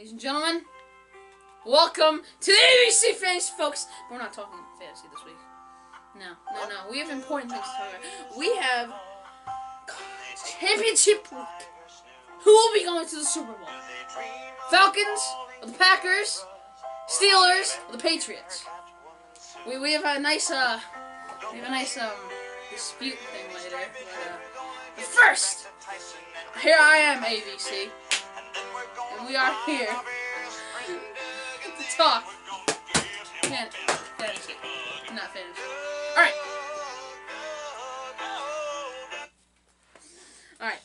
ladies and gentlemen, welcome to the ABC Fantasy, folks. We're not talking fantasy this week. No. We have important things to talk about. We have championship week. Who will be going to the Super Bowl? Falcons or the Packers? Steelers or the Patriots? We have a nice dispute thing later. But first, here I am, ABC, and we are here to talk fantasy, not fantasy. All right.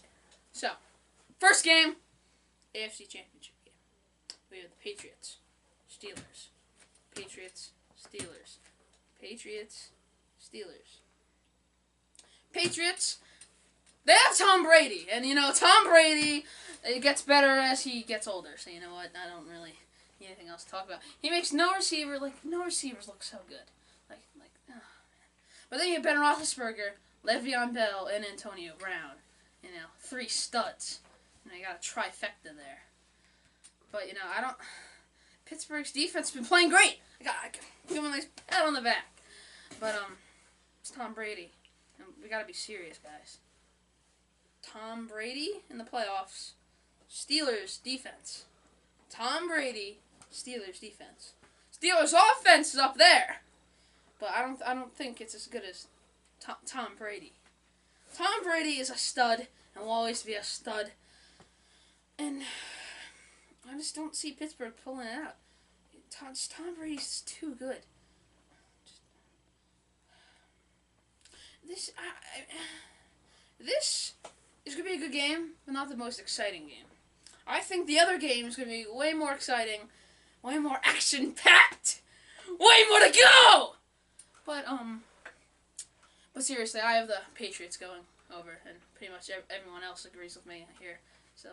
So, first game, AFC Championship game. We have the Patriots, Steelers, Patriots, Steelers, Patriots, Steelers. Patriots, they have Tom Brady, and Tom Brady, it gets better as he gets older. So you know what? I don't really need anything else to talk about. He makes no receivers look so good, like oh man. But then you have Ben Roethlisberger, Le'Veon Bell, and Antonio Brown. Three studs. You got a trifecta there. But Pittsburgh's defense has been playing great. I got give him a nice pat on the back. But it's Tom Brady. And we gotta be serious, guys. Tom Brady in the playoffs. Steelers defense. Tom Brady, Steelers defense. Steelers offense is up there, but I don't think it's as good as Tom Brady. Tom Brady is a stud and will always be a stud. And I just don't see Pittsburgh pulling it out. Tom Brady's too good. This is going to be a good game, but not the most exciting game. I think the other game is going to be way more exciting, way more action-packed, way more to go! But seriously, I have the Patriots going over, and pretty much everyone else agrees with me here. So,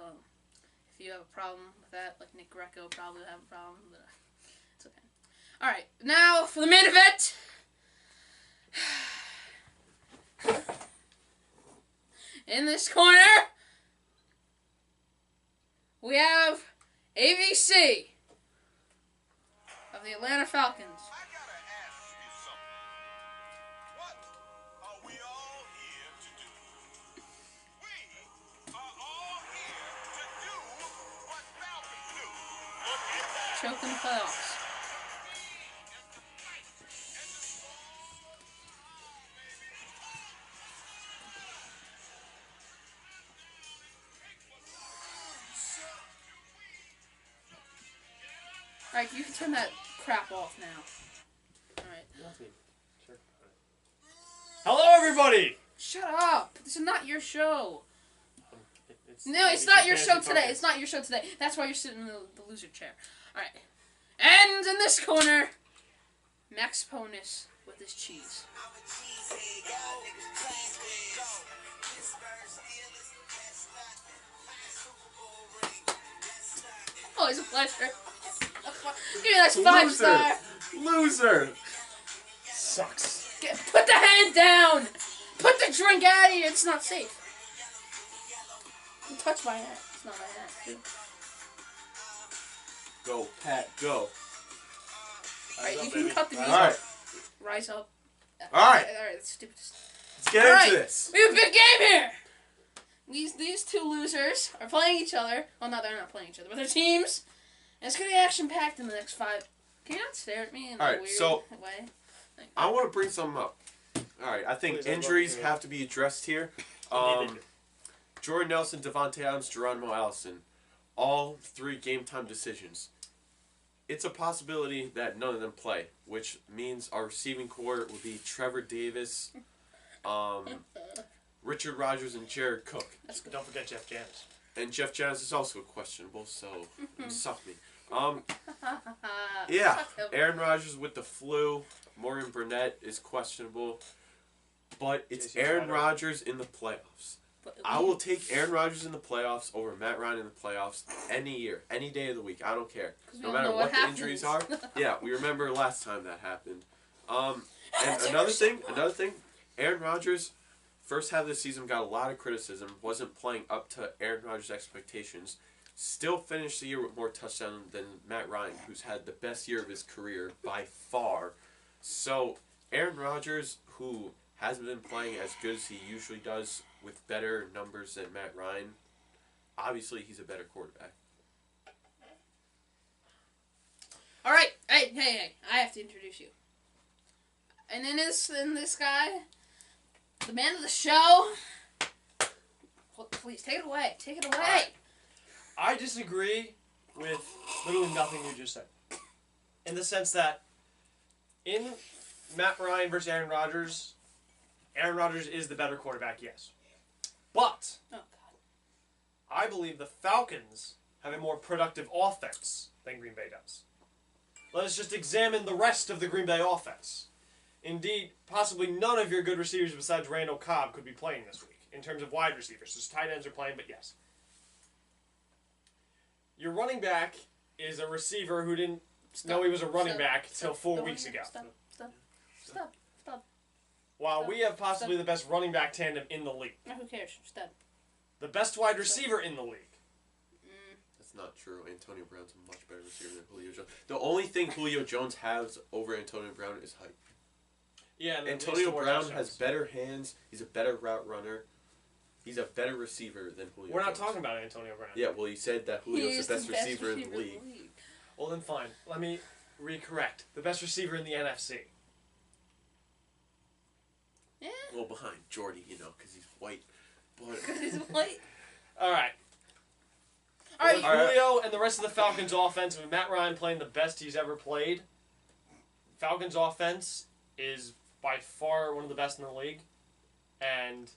if you have a problem with that, like Nick Greco probably have a problem, but it's okay. Alright, now for the main event. In this corner, we have ABC of the Atlanta Falcons. I gotta ask you something. What are we all here to do? We are all here to do what Falcons do. Look at that. Choke in the playoffs. Alright, you can turn that crap off now. Alright. Hello, everybody! Shut up! This is not your show. It's not your show Fantasy today. Focus. It's not your show today. That's why you're sitting in the loser chair. Alright. And in this corner, Max Ponus with his cheese. Oh, it's a pleasure. Give me that 5-star. Loser! Sucks. Put the hand down. Put the drink out of here. It's not safe. Don't touch my hat. It's not my hat, too. Go, Pat, go. Alright, you can cut the music. Alright. Rise up. Alright. Alright, that's stupid. Let's get into this. We have a big game here. These two losers are playing each other. Well, no, they're not playing each other, but their teams. And it's going to be action-packed in the next 5. Can you not stare at me in a weird way? I want to bring something up. Alright, I think injuries have to be addressed here. Jordan Nelson, Devontae Adams, Geronimo Allison. All 3 game-time decisions. It's a possibility that none of them play, which means our receiving core would be Trevor Davis, Richard Rodgers, and Jared Cook. Don't forget Jeff Janis. And Jeff Janis is also questionable, so suck me. Yeah, Aaron Rodgers with the flu. Morgan Burnett is questionable. But it's Aaron Rodgers in the playoffs. I will take Aaron Rodgers in the playoffs over Matt Ryan in the playoffs any year, any day of the week. I don't care. No matter what the injuries are. Yeah, we remember last time that happened. And another thing, Aaron Rodgers, first half of the season got a lot of criticism, wasn't playing up to Aaron Rodgers' expectations. still finished the year with more touchdowns than Matt Ryan, who's had the best year of his career by far. So Aaron Rodgers, who hasn't been playing as good as he usually does with better numbers than Matt Ryan, obviously he's a better quarterback. All right, hey! I have to introduce you. And in this guy, the man of the show. Please take it away. Take it away. I disagree with literally nothing you just said. In the sense that in Matt Ryan versus Aaron Rodgers is the better quarterback, yes. But Oh God. I believe the Falcons have a more productive offense than Green Bay does. Let us just examine the rest of the Green Bay offense. Indeed, possibly none of your good receivers besides Randall Cobb could be playing this week in terms of wide receivers. So tight ends are playing, but yes. Your running back is a receiver who didn't know he was a running back until 4 weeks ago. Stop. While we have possibly the best running back tandem in the league. No, who cares? Stop. The best wide receiver in the league. That's not true. Antonio Brown's a much better receiver than Julio Jones. The only thing Julio Jones has over Antonio Brown is height. Yeah, and Antonio Brown has better hands. He's a better route runner. He's a better receiver than Julio We're not Jones. talking about Antonio Brown. Yeah, well, you said that Julio's the best receiver in the league. Well, then fine. Let me recorrect. The best receiver in the NFC. Yeah. Well, behind Jordy, because he's white. But Because he's white. All right. All right. With Julio and the rest of the Falcons' offense, with Matt Ryan playing the best he's ever played, Falcons' offense is by far one of the best in the league, and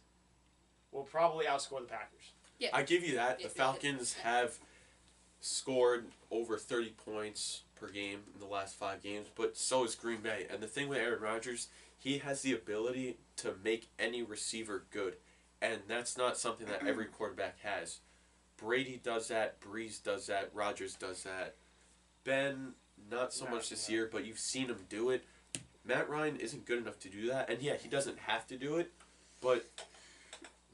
will probably outscore the Packers. Yeah. I give you that. The Falcons have scored over 30 points per game in the last 5 games, but so is Green Bay. And the thing with Aaron Rodgers, he has the ability to make any receiver good, and that's not something that every quarterback has. Brady does that, Breeze does that, Rodgers does that. Ben, not so much this year, but you've seen him do it. Matt Ryan isn't good enough to do that, and yeah, he doesn't have to do it, but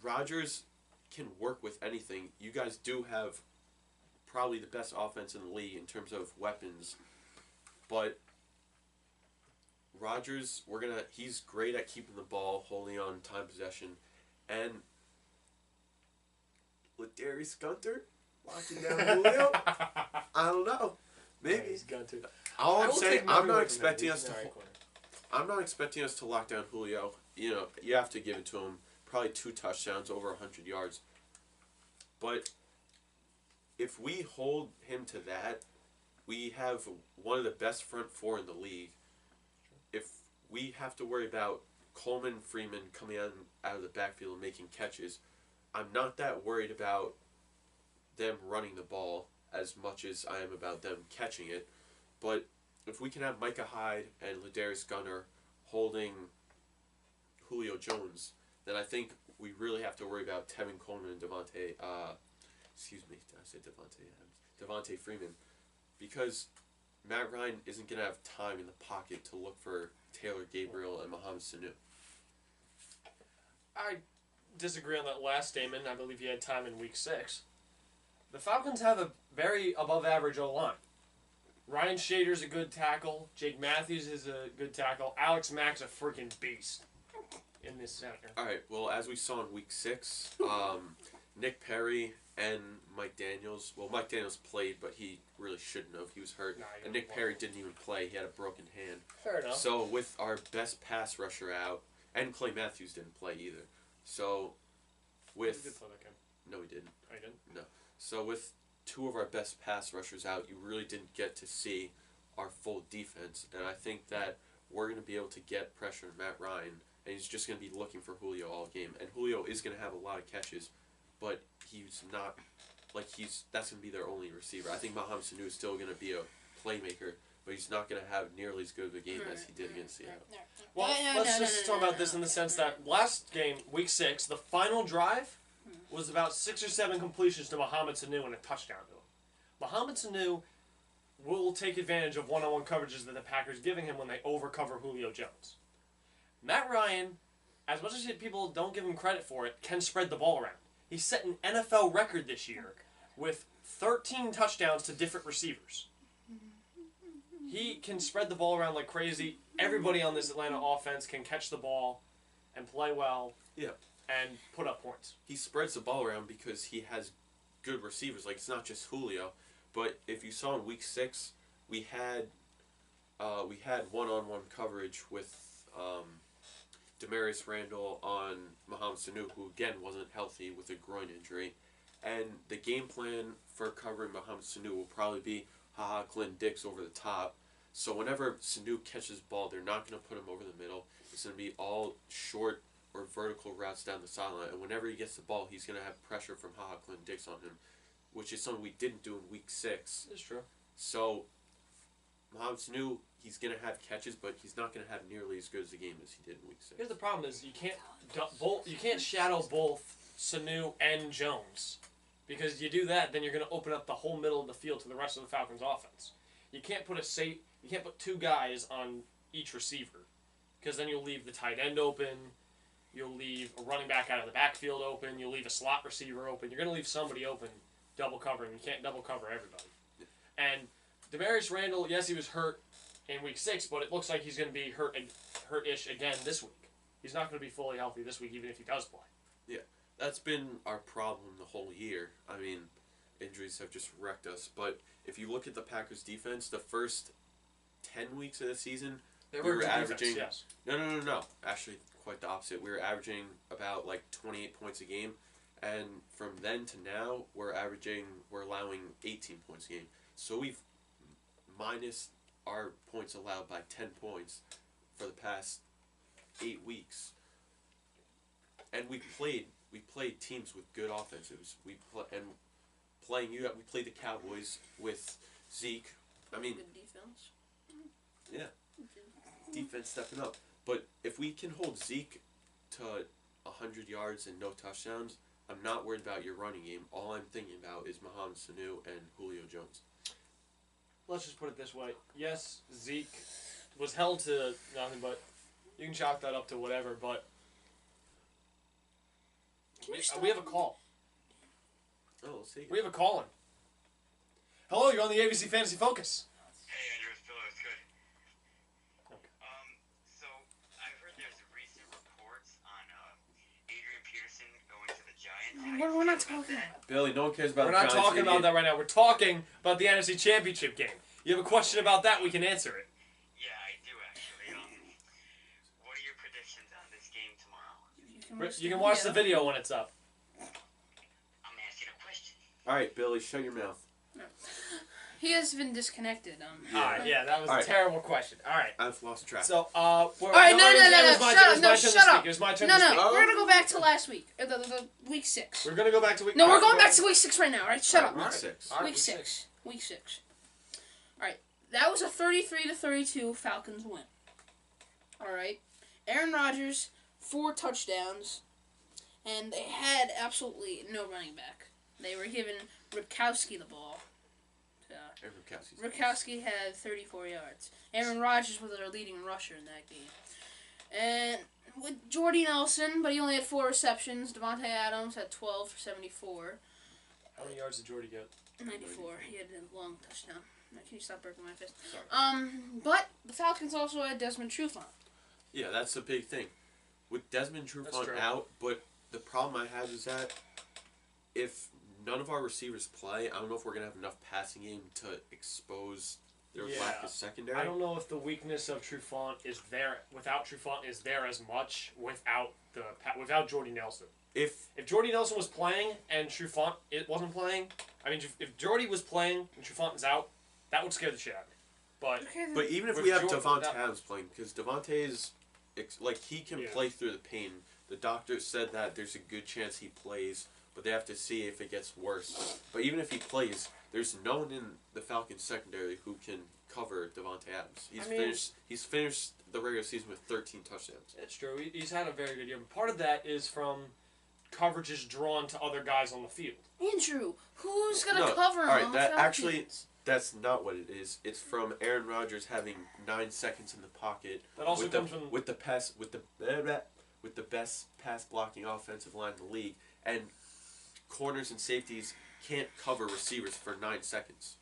Rodgers can work with anything. You guys do have probably the best offense in the league in terms of weapons, but Rodgers, he's great at keeping the ball, holding on time possession, and Ladarius Gunter locking down Julio. I don't know, maybe. He's Gunter. All I'm saying, I'm not expecting us us to. I'm not expecting us to lock down Julio. You have to give it to him. Probably 2 touchdowns, over 100 yards. But if we hold him to that, we have one of the best front 4 in the league. If we have to worry about Coleman, Freeman coming out of the backfield and making catches, I'm not that worried about them running the ball as much as I am about them catching it. But if we can have Micah Hyde and Ladarius Gunter holding Julio Jones, then I think we really have to worry about Tevin Coleman and Devontae Freeman. Because Matt Ryan isn't going to have time in the pocket to look for Taylor Gabriel and Mohamed Sanu. I disagree on that last statement. I believe he had time in Week 6. The Falcons have a very above-average O-line. Ryan Shader's a good tackle. Jake Matthews is a good tackle. Alex Mack's a freaking beast in this center. All right, well, as we saw in Week 6, Nick Perry and Mike Daniels. Well, Mike Daniels played, but he really shouldn't have. He was hurt. And Nick Perry didn't even play. He had a broken hand. Fair enough. So with our best pass rusher out, and Clay Matthews didn't play either. So with... He did play that game. No, he didn't. Oh, he didn't? No. So with 2 of our best pass rushers out, you really didn't get to see our full defense. And I think that we're going to be able to get pressure on Matt Ryan, and he's just going to be looking for Julio all game. And Julio is going to have a lot of catches, but he's not, that's going to be their only receiver. I think Mohamed Sanu is still going to be a playmaker, but he's not going to have nearly as good of a game as he did against Seattle. Well, let's just talk about this in the sense that last game, Week 6, the final drive was about 6 or 7 completions to Mohamed Sanu and a touchdown to him. Mohamed Sanu will take advantage of one-on-one coverages that the Packers giving him when they overcover Julio Jones. Matt Ryan, as much as people don't give him credit for it, can spread the ball around. He set an NFL record this year with 13 touchdowns to different receivers. He can spread the ball around like crazy. Everybody on this Atlanta offense can catch the ball and play well. Yeah. And put up points. He spreads the ball around because he has good receivers. Like, it's not just Julio. But if you saw in Week 6, we had one-on-one coverage with Demarius Randall on Mohamed Sanu, who again wasn't healthy with a groin injury. And the game plan for covering Mohamed Sanu will probably be Glenn Dix over the top. So whenever Sanu catches the ball, they're not going to put him over the middle. It's going to be all short or vertical routes down the sideline. And whenever he gets the ball, he's going to have pressure from Glenn Dix on him, which is something we didn't do in Week 6. It's true. So Mohamed Sanu, he's going to have catches, but he's not going to have nearly as good as a game as he did in Week 6. Here's the problem: is you can't shadow both Sanu and Jones, because you do that, then you're going to open up the whole middle of the field to the rest of the Falcons' offense. You can't put two guys on each receiver, because then you'll leave the tight end open, you'll leave a running back out of the backfield open, you'll leave a slot receiver open. You're going to leave somebody open, double covering. You can't double cover everybody. And Demarius Randall, yes, he was hurt in Week 6, but it looks like he's going to be hurt-ish again this week. He's not going to be fully healthy this week, even if he does play. Yeah, that's been our problem the whole year. I mean, injuries have just wrecked us. But if you look at the Packers' defense, the first 10 weeks of the season, They we were good averaging... defense, yes. No. Actually, quite the opposite. We were averaging about, 28 points a game. And from then to now, we're allowing 18 points a game. So we've minus our points allowed by 10 points for the past 8 weeks. And we played teams with good offenses. We played the Cowboys with Zeke. I mean, good defense. yeah, defense stepping up. But if we can hold Zeke to 100 yards and no touchdowns, I'm not worried about your running game. All I'm thinking about is Mohamed Sanu and Julio Jones. Let's just put it this way. Yes, Zeke was held to nothing, but you can chalk that up to whatever, but we have a call. Oh, let's take it. We have a call in. Hello, you're on the ABC Fantasy Focus. Hey, Andrew, it's Bill. It's good. Okay. So I've heard there's recent reports on Adrian Peterson going to the Giants. How do you We're not feel about talking that? about Billy, no one cares about We're the not Giants, talking about idiot. that right now. We're talking about the NFC Championship game. You have a question about that, we can answer it. Yeah, I do actually. What are your predictions on this game tomorrow? You can watch the video when it's up. I'm asking a question. All right, Billy, shut your mouth. He has been disconnected. Alright, yeah, that was All a right. terrible question. Alright. I've lost track. So, All right, no. It was my Shut turn up. No, to shut speak. up. It was my turn No, to speak. no. We're gonna go back to last week. The week 6. We're gonna go back to week. No, we're going back to week 6 right now. All right, shut up. Week 6. All right, Week 6. Week 6. All right, that was a 33-32 Falcons win. All right, Aaron Rodgers 4 touchdowns, and they had absolutely no running back. They were giving Ripkowski the ball. Aaron Ripkowski's- Ripkowski had 34 yards. Aaron Rodgers was their leading rusher in that game. And with Jordy Nelson, but he only had 4 receptions. Devontae Adams had 12 for 74. How many yards did Jordy get? 94. He had a long touchdown. Now, can you stop breaking my fist? Sorry. But the Falcons also had Desmond Trufant. Yeah, that's the big thing. With Desmond That's Trufant true. out, but the problem I have is that if none of our receivers play, I don't know if we're going to have enough passing game to expose their lack Yeah. of secondary. I don't know if the weakness of Trufant is there without Trufant is there as much without Jordy Nelson. If Jordy Nelson was playing and Trufant wasn't playing, I mean, if Jordy was playing and Trufant is out, that would scare the shit out of me. But But even if With we have Jordan- Devontae that- Adams playing, because Devontae is, he can Yeah. play through the pain. The doctor said that there's a good chance he plays, but they have to see if it gets worse. But even if he plays, there's no one in the Falcons secondary who can cover Devontae Adams. He's finished the regular season with 13 touchdowns. it's true. He's had a very good year. But part of that is from coverages drawn to other guys on the field. Andrew, who's going to No, cover him all right, on the that Falcons? actually- That's not what it is. It's from Aaron Rodgers having 9 seconds in the pocket. That also with comes the, from with the best pass blocking offensive line in the league, and corners and safeties can't cover receivers for 9 seconds.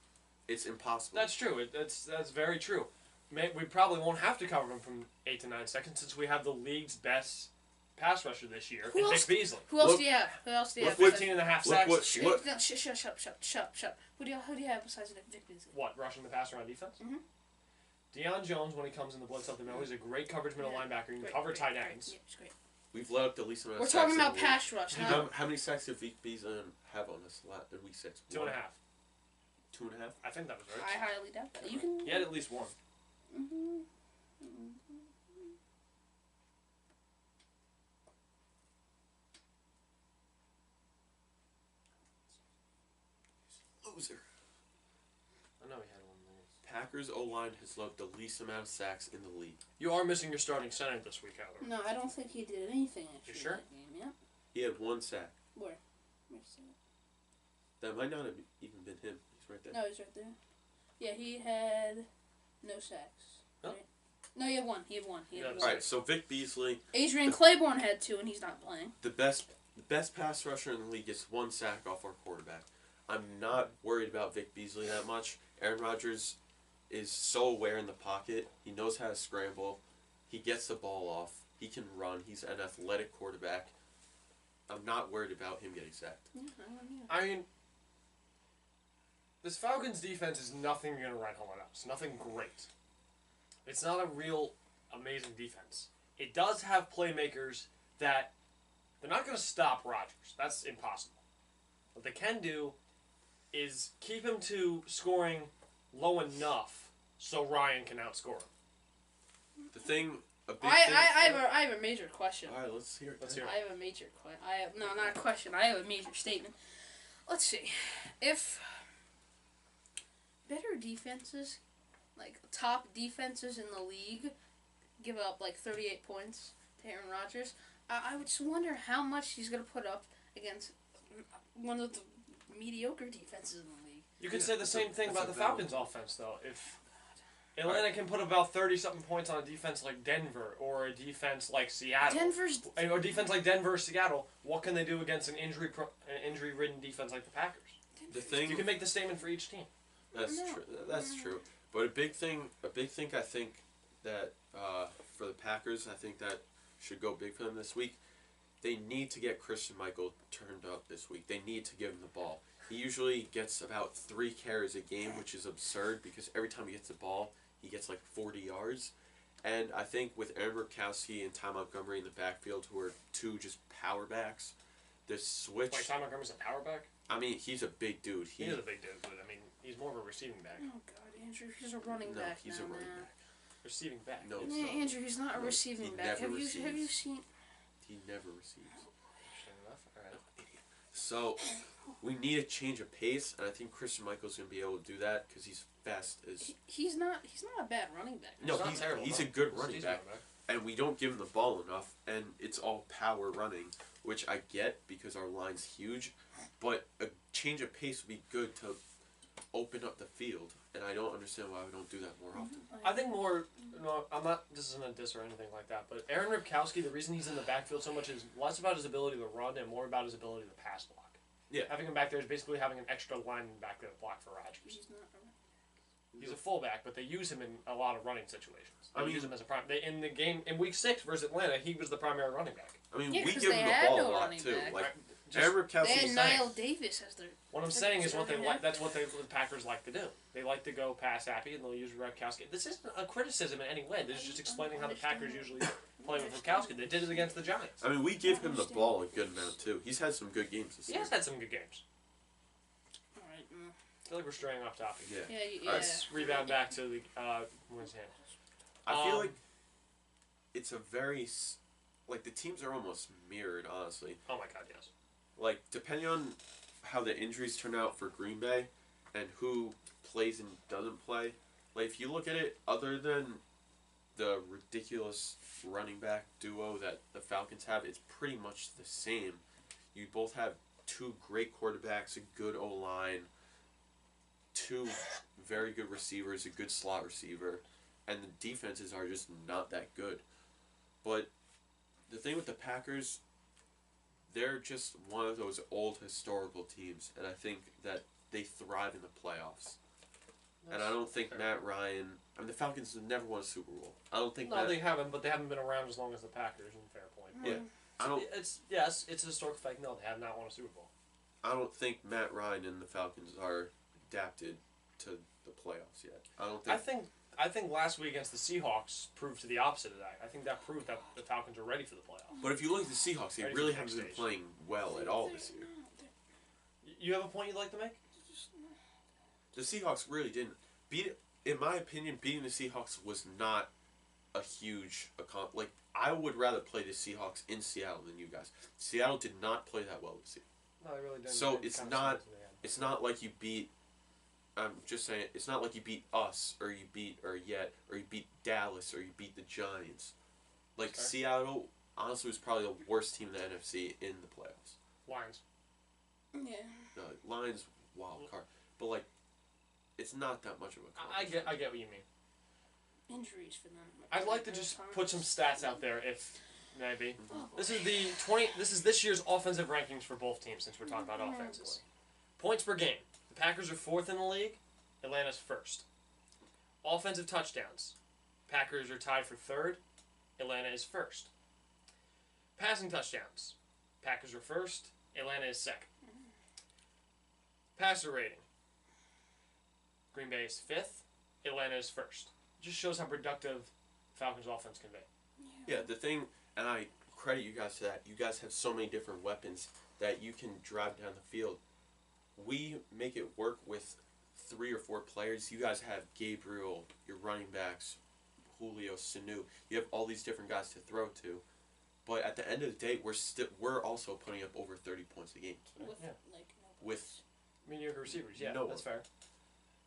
It's impossible. That's true. That's very true. We probably won't have to cover him from 8 to 9 seconds since we have the league's best pass rusher this year, Who in else- Vic Beasley. Who else Look- do you have? Who else do you look have? 15 and a half Look sacks. what- Shh, look- no, shut. Who do you have besides Vic Beasley? What, rushing the passer on defense? Mhm. Deion Jones, when he comes in the blitz up the middle, he's a great coverage middle Yeah. linebacker. He can Great, cover great, tight great. ends. Yeah, it's great. We've let up the least amount of We're sacks talking in the about league. pass rush. How many sacks did Vic Beasley have on us in week 6? 2.5. 2.5? I think that was I right. highly doubt that. You can. He had at least one. Mhm. Loser. I know he had one there. Packers O-line has let up the least amount of sacks in the league. You are missing your starting center this week, however. No, I don't think he did anything actually. You sure? In that game. Yeah. He had 1 sack. Where? Where's that? That might not have even been him. He's right there. No, he's right there. Yeah, he had no sacks. Huh? Right? No, he had one. He had one. Yeah, All right, so Vic Beasley, Adrian Claiborne had 2, and he's not playing. the best pass rusher in the league, gets 1 sack off our quarterback. I'm not worried about Vic Beasley that much. Aaron Rodgers is so aware in the pocket. He knows how to scramble. He gets the ball off. He can run. He's an athletic quarterback. I'm not worried about him getting sacked. Yeah, I don't know. I mean, this Falcons defense is nothing you're going to write home about. It's nothing great. It's not a real amazing defense. It does have playmakers that they're not going to stop Rodgers. That's impossible. What they can do is keep him to scoring low enough so Ryan can outscore him. The thing, a big I thing. have a major question. All right, let's hear it. Let's hear I have a major question. No, not a question. I have a major statement. Let's see. If better defenses, like top defenses in the league, give up like 38 points to Aaron Rodgers, I would just wonder how much he's going to put up against one of the mediocre defenses in the league. You could say the That's same thing that's about a the valid Falcons offense, though. If Atlanta can put about 30-something points on a defense like Denver or a defense like Seattle, Denver's or a defense like Denver or Seattle, what can they do against an injury-ridden defense like the Packers? The thing. You can make the statement for each team. That's No. true. That's true. But a big thing I think that for the Packers, I think that should go big for them this week. They need to get Christian Michael turned up this week. They need to give him the ball. He usually gets about 3 carries a game, which is absurd because every time he gets the ball, he gets like 40 yards. And I think with Aaron Burkowski and Ty Montgomery in the backfield, who are 2 just power backs, the switch. Wait, Ty Montgomery's a power back? I mean, he's a big dude. He is a big dude, but I mean, he's more of a receiving back. oh god, Andrew, he's a running No, back he's now, a running man. back. Receiving back. No, Yeah, it's not. Andrew, he's not a No, receiving he back. never Have you receives. seen? He never receives. Interesting enough. All right. So, we need a change of pace, and I think Christian Michael's going to be able to do that because he's fast as. He's not a bad running back. No, not he's terrible, he's no. a good He's a running decent back, running and we don't give him the ball enough, and it's all power running, which I get because our line's huge, but a change of pace would be good to open up the field, and I don't understand why we don't do that more often. I think more. No, I'm not. This isn't a diss or anything like that. But Aaron Ripkowski, the reason he's in the backfield so much is less about his ability to run and more about his ability to pass block. Yeah. Having him back there is basically having an extra lineman back there to block for Rodgers. He's not. He's a fullback, but they use him in a lot of running situations. They I mean- use him as a prime. They, in the game in Week 6 versus Atlanta, he was the primary running back. I mean, Yeah, we 'cause give they him the had ball no a lot running too. back. Like Just- Aaron They Ripkowski. had is Niall Davis as their. What I'm saying is what they Yeah. like. That's what the Packers like to do. They like to go pass happy, and they'll use Ripkowski. This isn't a criticism in any way. This is just explaining how the Packers usually play with Ripkowski. They did it against the Giants. I mean, we give him the ball a good amount too. He's had some good games this He year. has had some good games. All right. I feel like we're straying off topic. Yeah. Yeah. Let's rebound back to the what's hand. I feel Um, like it's a very like the teams are almost mirrored, honestly. Oh my God, yes. Like depending on how the injuries turn out for Green Bay and who plays and doesn't play. Like if you look at it, other than the ridiculous running back duo that the Falcons have, it's pretty much the same. You both have 2 great quarterbacks, a good O-line, 2 very good receivers, a good slot receiver, and the defenses are just not that good. But the thing with the Packers, they're just one of those old historical teams, and I think that they thrive in the playoffs. And I don't think Matt Ryan. I mean, the Falcons have never won a Super Bowl. I don't think. No, they haven't, but they haven't been around as long as the Packers. In fair point. Yeah, I don't. It's a historic fact. No, they have not won a Super Bowl. I don't think Matt Ryan and the Falcons are adapted to the playoffs yet. I don't think. I think last week against the Seahawks proved to the opposite of that. I think that proved that the Falcons are ready for the playoffs. But if you look at the Seahawks, they Ready really for the haven't been next playing well at all this year. You have a point you'd like to make? The Seahawks really didn't beat. In my opinion, beating the Seahawks was not a huge like. I would rather play the Seahawks in Seattle than you guys. Seattle did not play that well this year. No, they really didn't. So They it's kinda not. slipped in the end. It's not like you beat. I'm just saying. It's not like you beat us or you beat Dallas or you beat the Giants. Like Fair. Seattle, honestly, was probably the worst team in the NFC in the playoffs. Lions. Yeah. The Lions wild card, but like, it's not that much of a. I get what you mean. Injuries for them. I'd like to just put some stats out there, if maybe. Oh, This is this year's offensive rankings for both teams, since we're talking about offenses. Points per game. The Packers are 4th in the league. Atlanta's 1st. Offensive touchdowns. Packers are tied for 3rd. Atlanta is 1st. Passing touchdowns. Packers are 1st. Atlanta is 2nd. Passer rating. Green Bay is 5th. Atlanta is 1st. Just shows how productive Falcons offense can be. Yeah, the thing, and I credit you guys to that. You guys have so many different weapons that you can drive down the field. We make it work with 3 or 4 players. You guys have Gabriel, your running backs, Julio, Sanu. You have all these different guys to throw to. But at the end of the day, we're also putting up over 30 points a game. With, Yeah. like, no With points. Mediocre receivers, yeah, No. that's fair.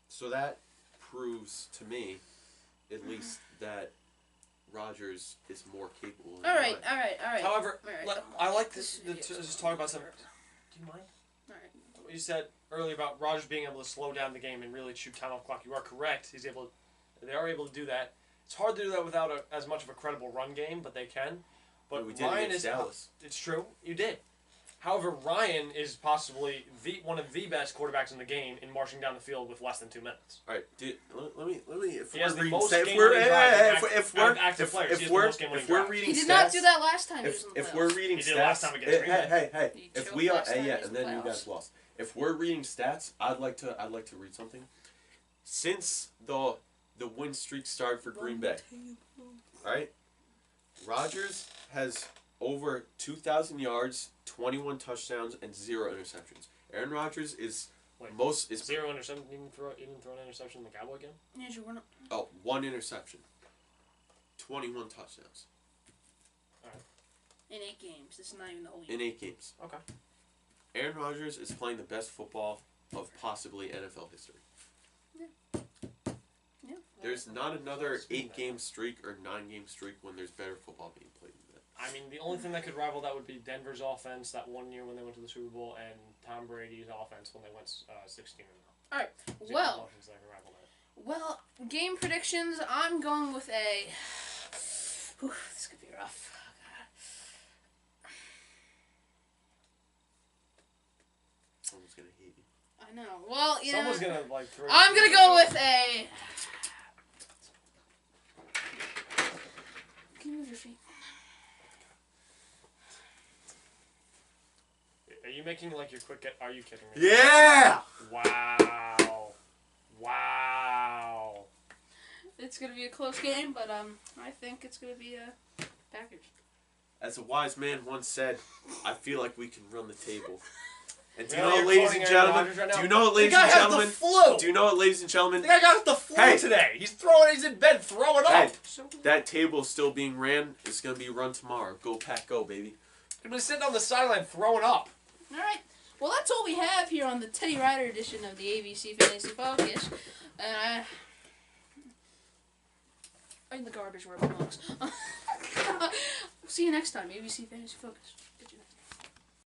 So that proves to me, at least, that Rodgers is more capable. than All right, Ryan. all right, all right. However, All right. I like This to video's just talk about something. over. Do you mind? All right. What you said earlier about Rodgers being able to slow down the game and really chew time off clock. You are correct. They are able to do that. It's hard to do that without as much of a credible run game, but they can. But we did Ryan against is Dallas. It's true. You did. However, Ryan is possibly one of the best quarterbacks in the game in marching down the field with less than 2 minutes. All right, let me. If He has we're the reading most stats, game-winning drives of active players. He has the most game-winning if we're drives. reading He did stats, not do that last time. he was in the if we're playoffs. reading He did stats, last time against Green Bay. hey, He if choked we are, last time yeah, in and the then you playoffs. guys lost. If we're reading stats, I'd like to read something. Since the win streak started for Green Bay, right? Rodgers has over 2,000 yards, 21 touchdowns, and 0 interceptions. Aaron Rodgers is Wait, is 0 interception. He didn't throw an interception in the Cowboy game. Yeah, sure, we're not. 1 interception, 21 touchdowns In 8 games. This is not even the whole year. in 8 games. Okay. Aaron Rodgers is playing the best football of possibly NFL history. Yeah. There's not another 8-game streak or 9-game streak when there's better football being played than that. I mean, the only thing that could rival that would be Denver's offense that one year when they went to the Super Bowl, and Tom Brady's offense when they went 16-0. All right. Those are the Well, offenses that can rival that. well, game predictions. I'm going with a. Whew, this could be rough. Someone's gonna hate you. I know. Well, you Someone's know. gonna throw. I'm gonna go with a. Can you move your feet? Are you making like your quick get? Are you kidding me? Yeah! Wow. Wow. It's gonna be a close game, but I think it's gonna be a Packers. As a wise man once said, I feel like we can run the table. And do you Really? know what, You're ladies quoting and Aaron gentlemen? Rodgers right now? Do you know what, The ladies guy and has gentlemen? the flu. Do you know what, ladies and gentlemen? The guy got the flu Hey. today. He's in bed throwing Hey, up. that table still being ran is gonna be run tomorrow. Go Pack, go, baby. He's been sitting on the sideline throwing up. All right. Well, that's all we have here on the Teddy Ryder edition of the ABC Fantasy Focus. In the garbage where it belongs. See you next time, ABC Fantasy Focus.